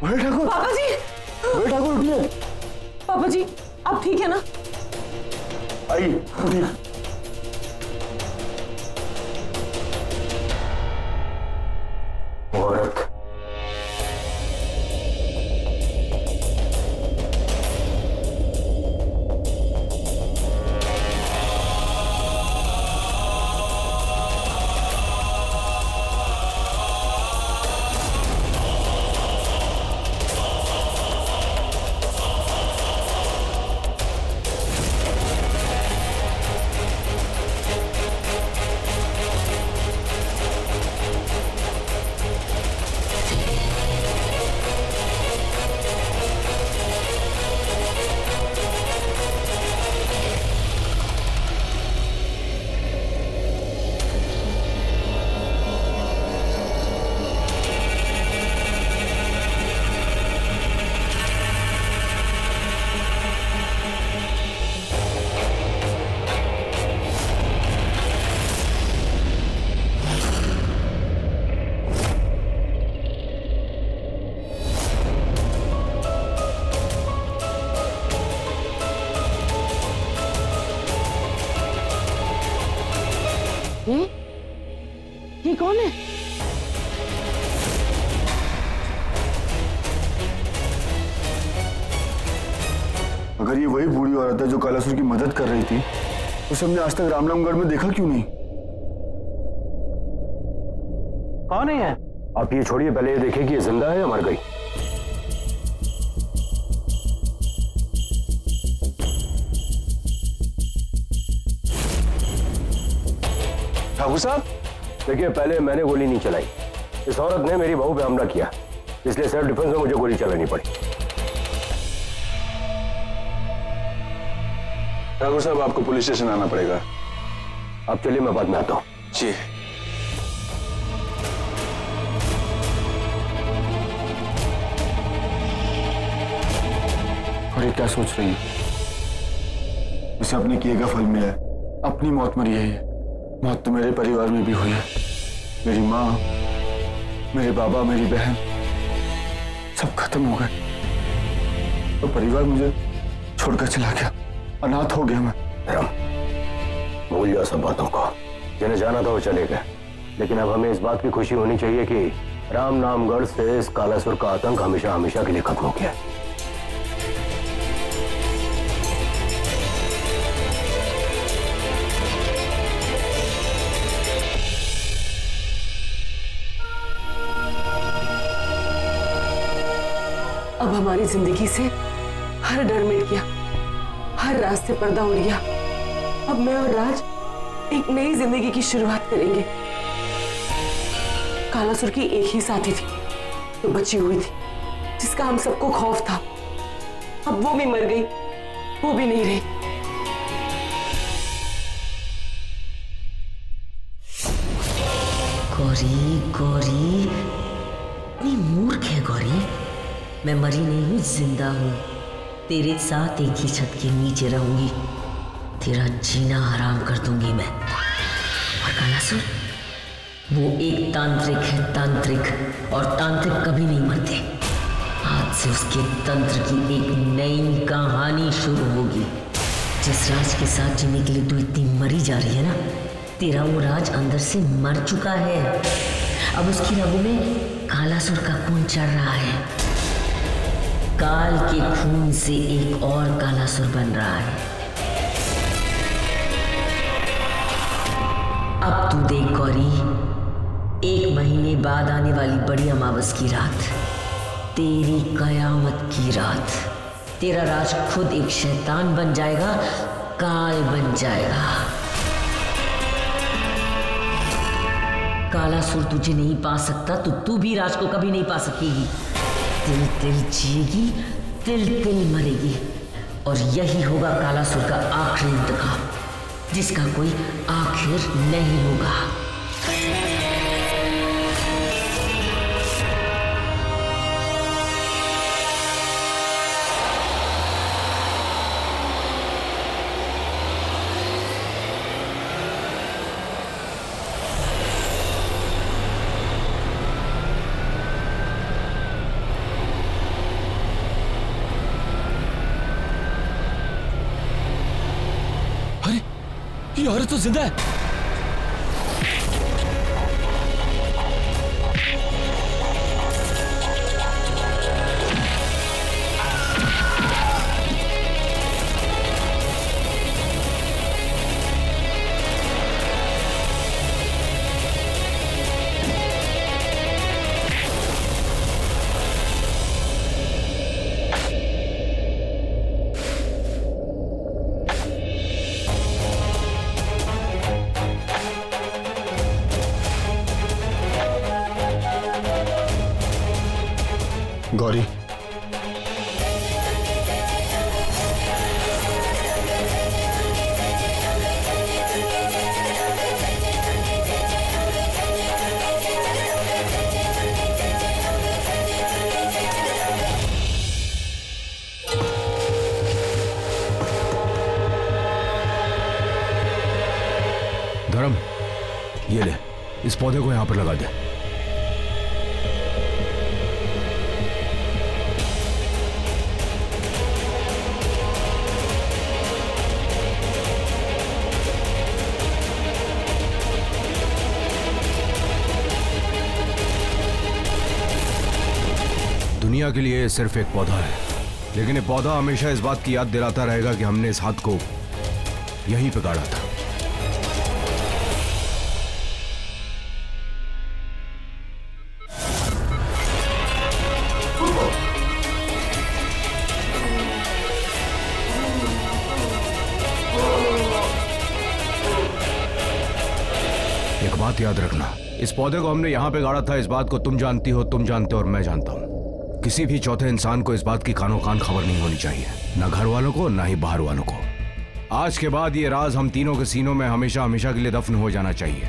बड़े ठाकुर, पापा जी, बड़े ठाकुर उठिए। पापा जी आप ठीक है ना? आइए उठिए। औरत ये कौन है? अगर ये वही बूढ़ी औरत है जो कालासुर की मदद कर रही थी, उसे हमने आज तक रामनामगढ़ में देखा क्यों नहीं? कौन है? आप ये छोड़िए, पहले ये देखिए कि ये जिंदा है या मर गई। ठाकुर साहब, देखिए पहले मैंने गोली नहीं चलाई, इस औरत ने मेरी बहू पे हमला किया, इसलिए सेल्फ डिफेंस में मुझे गोली चलानी पड़ी। ठाकुर साहब आपको पुलिस स्टेशन आना पड़ेगा। आप चलिए, मैं बाद में आता हूँ। जी। और ये क्या सोच रही है? इसे अपने किए का फल मिला है, अपनी मौत मरी है। ये मौत तो मेरे परिवार में भी हुई है। मेरी माँ, मेरे बाबा, मेरी बहन सब खत्म हो गए। तो परिवार मुझे छोड़कर चला गया, अनाथ हो गया मैं। राम, भूल जाओ सब बातों को, जिन्हें जाना था वो चले गए, लेकिन अब हमें इस बात की खुशी होनी चाहिए कि रामनामगढ़ से इस कालासुर का आतंक हमेशा हमेशा के लिए खत्म हो गया है। अब हमारी जिंदगी से हर डर मिट गया, हर रास्ते पर्दा उड़ गया। अब मैं और राज एक नई जिंदगी की शुरुआत करेंगे। कालासुर की एक ही साथी थी जो बची हुई थी, जिसका हम सबको खौफ था। अब वो भी मर गई, वो भी नहीं रही। गौरी, गौरी इतनी मूर्ख है गौरी। मैं मरी नहीं हूँ, जिंदा हूँ। तेरे साथ एक ही छत के नीचे रहूंगी। तेरा जीना हराम कर दूंगी मैं। और कालासुर वो एक तांत्रिक है, तांत्रिक, और तांत्रिक कभी नहीं मरते। आज से उसके तंत्र की एक नई कहानी शुरू होगी। जिस राज के साथ जीने के लिए तू इतनी मरी जा रही है ना, तेरा वो राज अंदर से मर चुका है। अब उसकी रगों में कालासुर का खून चढ़ रहा है। काल के खून से एक और कालासुर बन रहा है। अब तू देख गौरी, 1 महीने बाद आने वाली बड़ी अमावस की रात, तेरी कयामत की रात, तेरा राज खुद एक शैतान बन जाएगा, काल बन जाएगा। कालासुर तुझे नहीं पा सकता तो तू भी राज को कभी नहीं पा सकेगी। तिल तिल जिएगी, तिल तिल मरेगी, और यही होगा कालासुर का आखिरी इंतकाम, जिसका कोई आखिर नहीं होगा। ये औरत तो जिंदा है। गौरी, धर्म, ये ले, इस पौधे को यहां पर लगा दे। दुनिया के लिए सिर्फ एक पौधा है, लेकिन ये पौधा हमेशा इस बात की याद दिलाता रहेगा कि हमने इस हाथ को यहीं पे गाड़ा था। एक बात याद रखना, इस पौधे को हमने यहां पे गाड़ा था, इस बात को तुम जानती हो, तुम जानते हो और मैं जानता हूं। किसी भी चौथे इंसान को इस बात की कानो कान खबर नहीं होनी चाहिए, ना घर वालों को ना ही बाहर वालों को। आज के बाद ये राज हम तीनों के सीनों में हमेशा हमेशा के लिए दफन हो जाना चाहिए।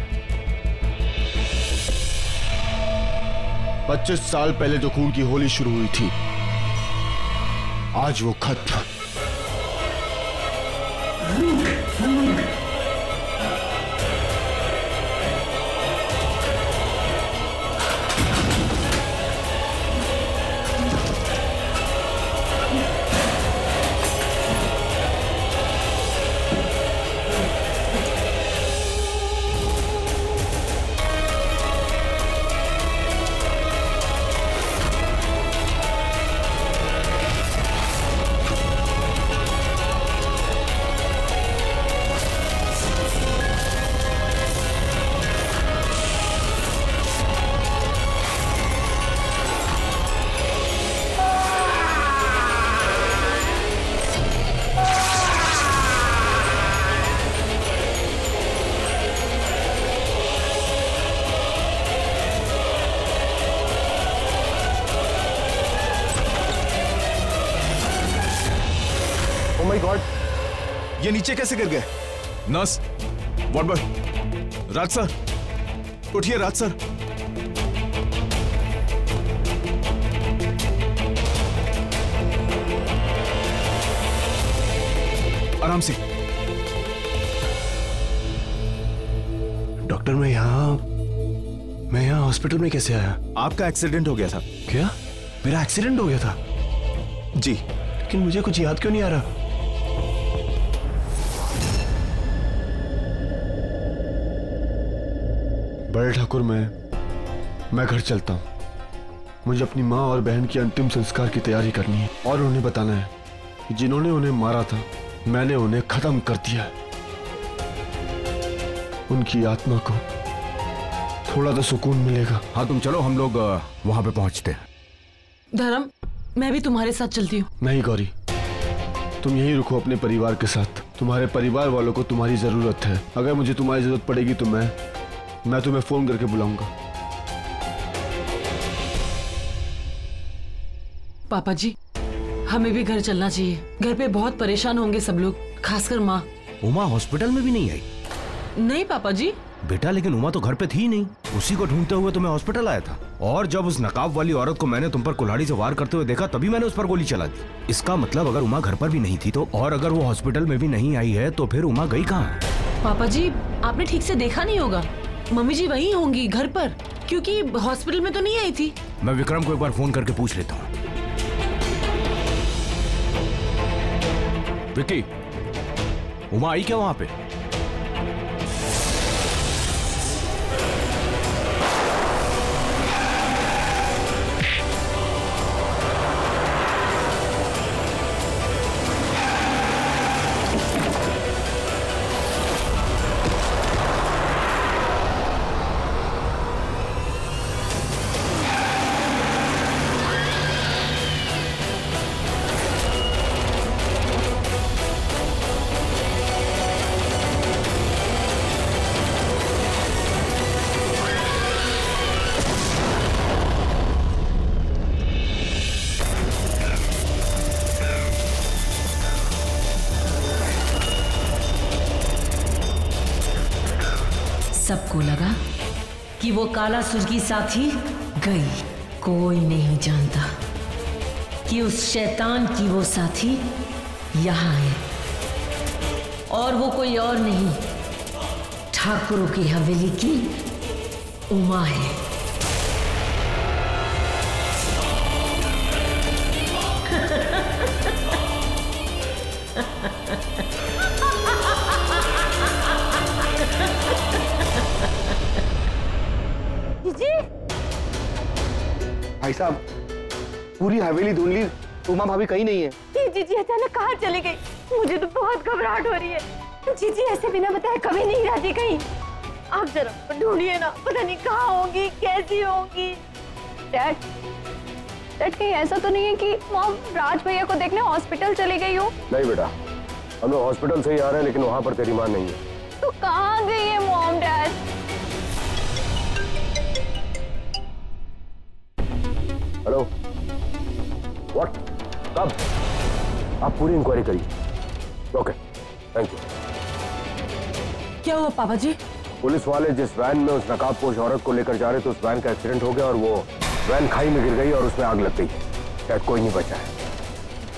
25 साल पहले जो खून की होली शुरू हुई थी, आज वो खत्म। माय गॉड, ये नीचे कैसे गिर गए? नर्स, वार्ड बॉय, राज सर, उठिए राज सर। आराम से। डॉक्टर, मैं यहाँ हॉस्पिटल में कैसे आया? आपका एक्सीडेंट हो गया था। क्या? मेरा एक्सीडेंट हो गया था? जी, लेकिन मुझे कुछ याद क्यों नहीं आ रहा? बड़े ठाकुर, मैं घर चलता हूँ। मुझे अपनी माँ और बहन की अंतिम संस्कार की तैयारी करनी है और उन्हें बताना है कि जिन्होंने उन्हें मारा था, मैंने उन्हें खत्म कर दिया है। उनकी आत्मा को थोड़ा तो सुकून मिलेगा। हाँ, तुम चलो, हम लोग वहां पे पहुंचते हैं। धर्म, मैं भी तुम्हारे साथ चलती हूँ। नहीं गौरी, तुम यहीं रुको अपने परिवार के साथ। तुम्हारे परिवार वालों को तुम्हारी जरूरत है। अगर मुझे तुम्हारी जरूरत पड़ेगी तो मैं तुम्हें फोन करके बुलाऊंगा। पापा जी, हमें भी घर चलना चाहिए। घर पे बहुत परेशान होंगे सब लोग, खासकर माँ। उमा हॉस्पिटल में भी नहीं आई? नहीं पापा जी। बेटा, लेकिन उमा तो घर पे थी नहीं। उसी को ढूंढते हुए तो मैं हॉस्पिटल आया था, और जब उस नकाब वाली औरत को मैंने तुम पर कुल्हाड़ी से वार करते हुए देखा, तभी मैंने उस पर गोली चला दी। इसका मतलब अगर उमा घर पर भी नहीं थी तो, और अगर वो हॉस्पिटल में भी नहीं आई है तो फिर उमा गई कहाँ? पापा जी, आपने ठीक से देखा नहीं होगा। मम्मी जी वही होंगी घर पर, क्योंकि हॉस्पिटल में तो नहीं आई थी। मैं विक्रम को एक बार फोन करके पूछ लेता हूँ। विक्की, उमा आई क्या वहां पे? को लगा कि वो कालासुर की साथी गई। कोई नहीं जानता कि उस शैतान की वो साथी यहाँ है, और वो कोई और नहीं, ठाकुरों की हवेली की उमा है। भाई साहब, पूरी हवेली ढूंढ ली, उमा भाभी कहीं नहीं है। जीजी अचानक कहाँ चली गई? मुझे तो बहुत घबराहट हो रही है। जीजी ऐसे बिना बताए कभी नहीं रहती कहीं। आप जरा ढूंढिए ना, पता नहीं कहाँ होंगी, कैसी होंगी। डैड कहीं ऐसा तो नहीं है कि मॉम राज भैया को देखने हॉस्पिटल चली गई हो? नहीं बेटा, हम लोग हॉस्पिटल से ही आ रहे हैं, लेकिन वहां पर तेरी माँ नहीं है। तो कहाँ गई है मॉम डैड? हेलो, व्हाट, कब? आप पूरी इंक्वायरी करिए। Okay, thank you. क्या हुआ पापा जी? पुलिस वाले जिस वैन में उस नकाबपोश औरत को लेकर जा रहे थे, उस वैन का एक्सीडेंट हो गया और वो वैन खाई में गिर गई और उसमें आग लग गई। शायद कोई नहीं बचा है।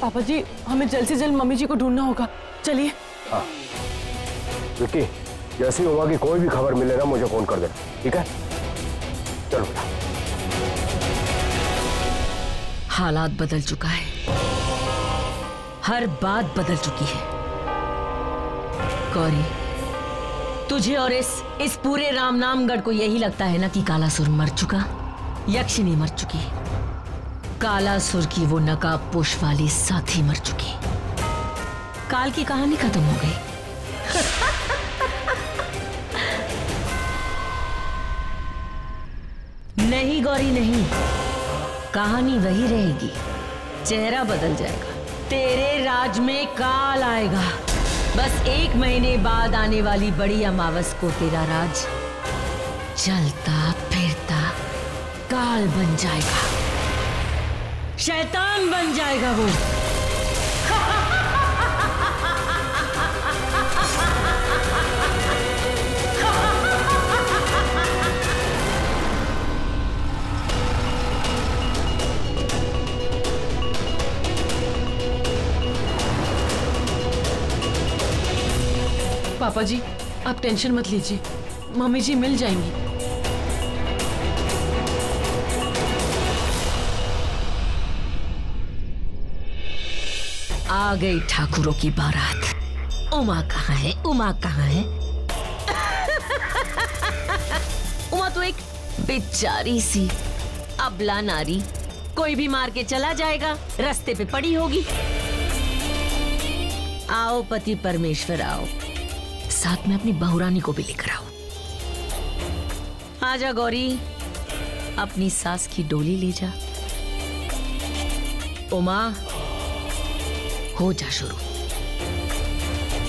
पापा जी, हमें जल्द से जल्द मम्मी जी को ढूंढना होगा। चलिए। हाँ विक्की, जैसी होगा कि कोई भी खबर मिले ना, मुझे फोन कर देना, ठीक है? चलो बेटा। हालात बदल चुका है, हर बात बदल चुकी है। गौरी, तुझे और इस पूरे रामनामगढ़ को यही लगता है ना कि कालासुर मर चुका? यक्षिणी मर चुकी, कालासुर की वो नकाबपोश वाली साथी मर चुकी। काल की कहानी खत्म हो गई। नहीं गौरी नहीं, कहानी वही रहेगी, चेहरा बदल जाएगा। तेरे राज में काल आएगा। बस 1 महीने बाद आने वाली बड़ी अमावस को तेरा राज चलता फिरता काल बन जाएगा, शैतान बन जाएगा वो। पापा जी, आप टेंशन मत लीजिए, मम्मी जी मिल जाएंगी। आ गई ठाकुरों की बारात। उमा कहाँ है? उमा कहाँ है? उमा तो एक बेचारी सी अबला नारी, कोई भी मार के चला जाएगा, रास्ते पे पड़ी होगी। आओ पति परमेश्वर आओ, साथ में अपनी बहुरानी को भी लेकर आओ। आजा गौरी, अपनी सास की डोली ले जा। उमा, हो जा शुरू।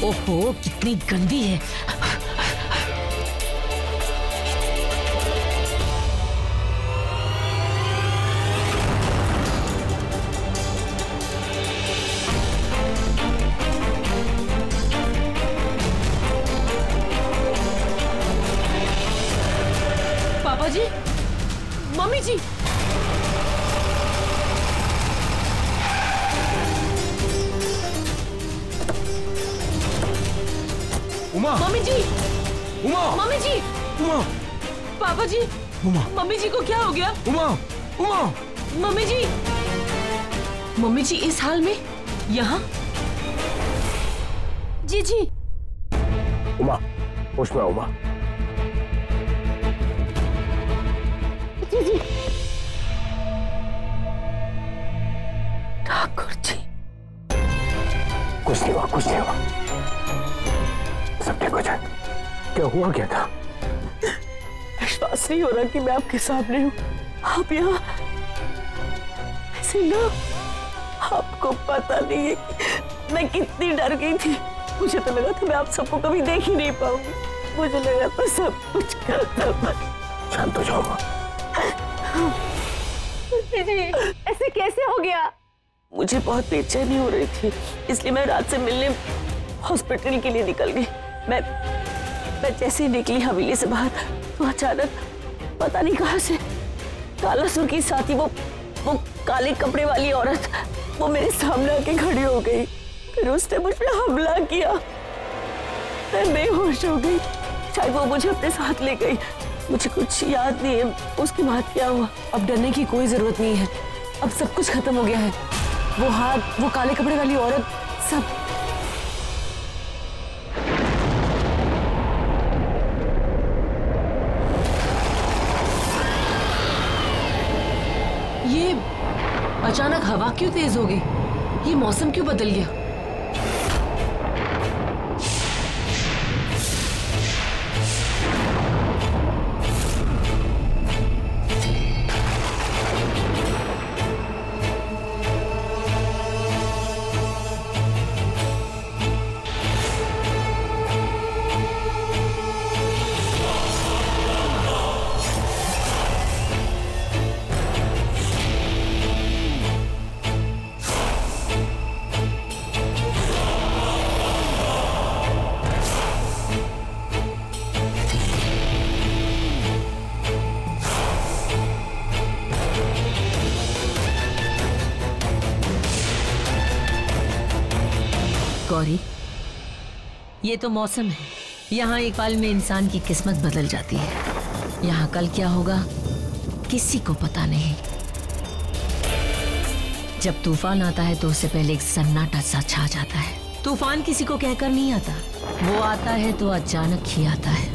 ओहो, कितनी गंदी है। पापा जी, मम्मी जी, उमा, मम्मी जी, उमा, मम्मी जी, उमा, पापा जी, उमा, मम्मी जी को क्या हो गया? उमा, उमा, मम्मी जी, मम्मी जी इस हाल में यहाँ? जी जी। उमा, होश में आओ उमा। जी जी। ठाकुर जी, कुछ नहीं हुआ, कुछ नहीं हुआ, सब ठीक हो जाए। क्या हुआ, क्या था? विश्वास नहीं हो रहा कि मैं आपके सामने हूँ, आप यहाँ ऐसे ना। आपको पता नहीं है कि मैं कितनी डर गई थी। मुझे तो लगा था मैं आप सबको कभी देख ही नहीं पाऊंगी। मुझे लगा था सब कुछ खत्म। शांत हो जाओ। जी, ऐसे कैसे हो गया? मुझे बहुत बेचैनी हो रही थी, इसलिए मैं रात से मिलने हॉस्पिटल के लिए निकल गई। मैं जैसे ही निकली हवेली से बाहर, तो अचानक पता नहीं कहां से कालासुर की साथी वो काले कपड़े वाली औरत वो मेरे सामने आके खड़ी हो गई। फिर उसने मुझ पे हमला किया। मैं बेहोश हो गई। शायद वो मुझे अपने साथ ले गई। मुझे कुछ याद नहीं है उसके बाद क्या हुआ। अब डरने की कोई जरूरत नहीं है, अब सब कुछ खत्म हो गया है। वो हाथ, वो काले कपड़े वाली औरत, सब। ये अचानक हवा क्यों तेज हो गई? ये मौसम क्यों बदल गया? गौरी, ये तो मौसम है। यहाँ एक पल में इंसान की किस्मत बदल जाती है। यहाँ कल क्या होगा किसी को पता नहीं। जब तूफान आता है तो उससे पहले एक सन्नाटा सा छा जाता है। तूफान किसी को कहकर नहीं आता, वो आता है तो अचानक ही आता है।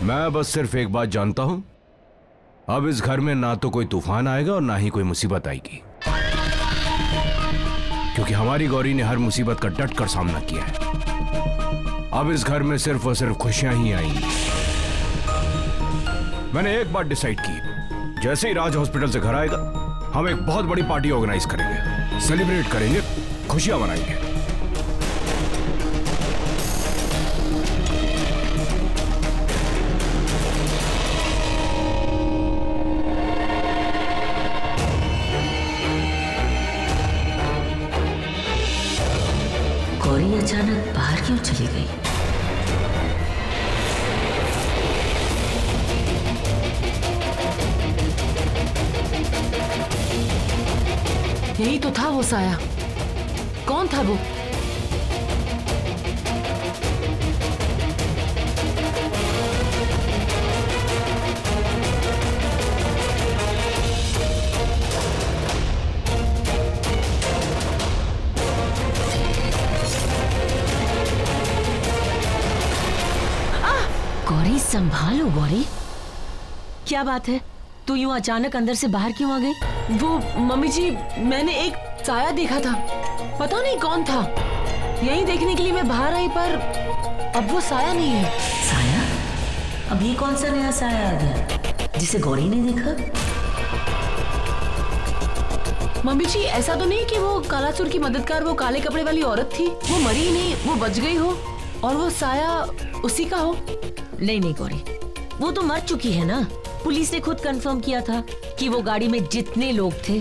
मैं बस सिर्फ एक बात जानता हूं, अब इस घर में ना तो कोई तूफान आएगा और ना ही कोई मुसीबत आएगी, क्योंकि हमारी गौरी ने हर मुसीबत का डट कर सामना किया है। अब इस घर में सिर्फ और सिर्फ खुशियां ही आएंगी। मैंने एक बात डिसाइड की, जैसे ही राज हॉस्पिटल से घर आएगा हम एक बहुत बड़ी पार्टी ऑर्गेनाइज करेंगे, सेलिब्रेट करेंगे, खुशियां मनाएंगे। गौरी अचानक बाहर क्यों चली गई? यही तो था वो साया। कौन था वो? गौरी संभालो गौरी, क्या बात है? तू यूं अचानक अंदर से बाहर क्यों आ गई? वो मम्मी जी, मैंने एक साया देखा था, पता नहीं कौन था। यही देखने के लिए मैं बाहर आई, पर अब वो साया नहीं है। साया? अब ये कौन सा नया साया आ गया जिसे गौरी ने देखा? मम्मी जी, ऐसा तो नहीं कि वो कालासुर की मददगार वो काले कपड़े वाली औरत थी, वो मरी नहीं, वो बच गई हो और वो साया उसी का हो? नहीं नहीं गौरी, वो तो मर चुकी है ना। पुलिस ने खुद कंफर्म किया था कि वो गाड़ी में जितने लोग थे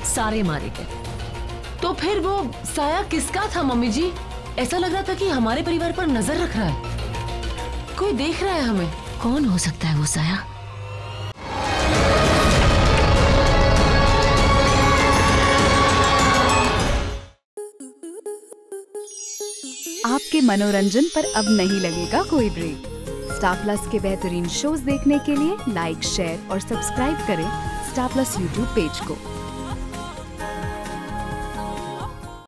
सारे मारे गए। तो फिर वो साया किसका था मम्मी जी? ऐसा लग रहा था कि हमारे परिवार पर नजर रख रहा है, कोई देख रहा है हमें। कौन हो सकता है वो साया? आपके मनोरंजन पर अब नहीं लगेगा कोई ब्रेक। स्टार प्लस के बेहतरीन शोज देखने के लिए लाइक, शेयर और सब्सक्राइब करें स्टार प्लस यूट्यूब पेज को।